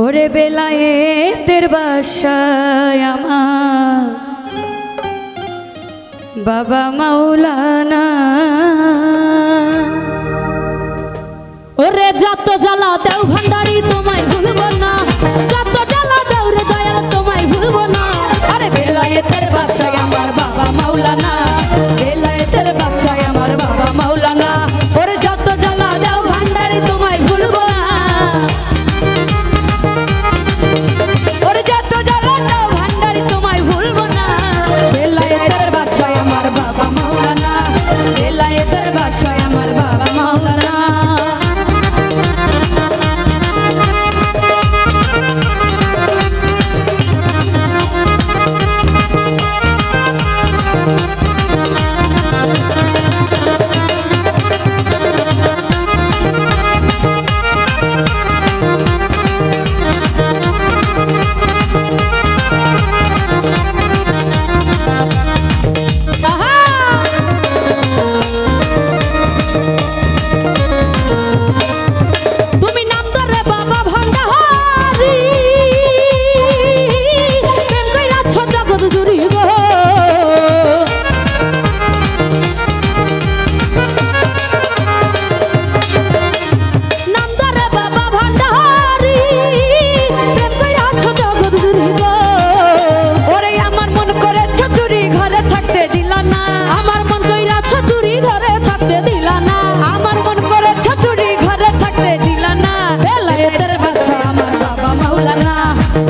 ওরে বেলায়েতের বাসায় আমার বাবা মাওলানা। ওরে যত জ্বালা দেও ভান্ডারি তোমায় ভুলবো না, যত জ্বালা দেও রে দয়াল তোমায় ভুলবো না। আরে বেলায়েতের বাসায় আমার বাবা মাওলানা, বেলায়েতের বাসায় আমার বাবা মাওলানা। ওরে যত জ্বালা দেও ভান্ডারি তোমায় ভুলবো না, ওরে যত জ্বালা দেও ভান্ডারি তোমায় ভুলবো না। বেলায়েতের বাসায় আমার বাবা মাওলানা, বেলায়েতের বাসায় আমার বাবা মাওলানা।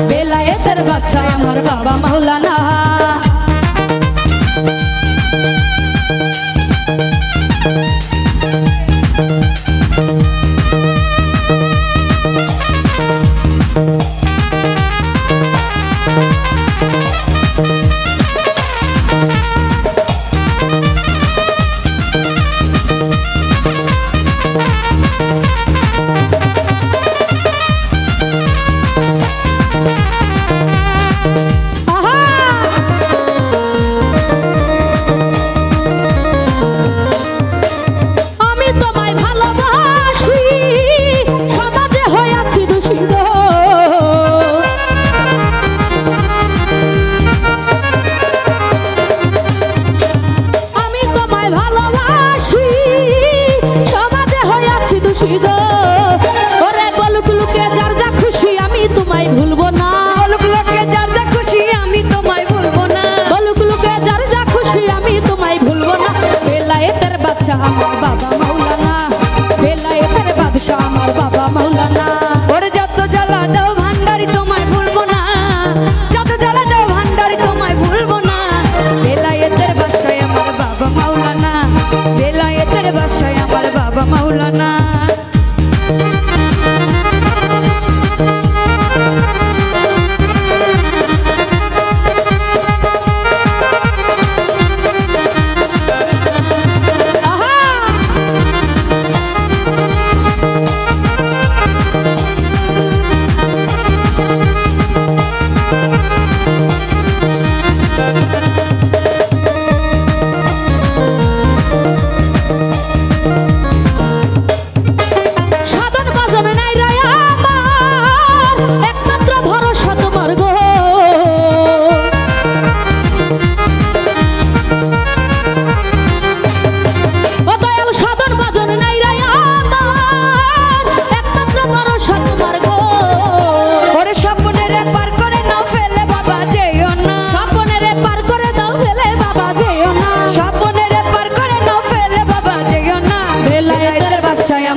বেলায়েতের বাসায় আমার বাবা মাওলানা। আমার বাবা মাওলানা, বেলায়েতের বাদশা আমার বাবা মাওলানা। ওরে যত জ্বালা দাও ভান্ডারি তোমায় ভুলবো না, যত জ্বালা দাও ভান্ডারি তোমায় ভুলবো না। বেলায়েতের বাসায় আমার বাবা মাওলানা, বেলায়েতের বাসায় আমার বাবা মাওলানা।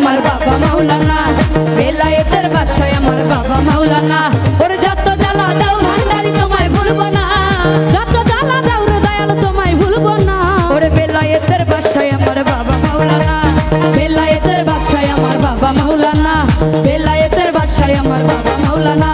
আমার বাবা মাওলানা, বেলায়েতের বাসায় আমার বাবা মাওলানা। ওরে যত জ্বালা দাও ভান্ডারি তোমায় ভুলবো না, যত জ্বালা দাও রে দয়াল তোমায় ভুলবো না। ওরে বেলায়েতের বাসায় আমার বাবা মাওলানা, বেলায়েতের বাসায় আমার বাবা মাওলানা, বেলায়েতের বাসায় আমার বাবা মাওলানা।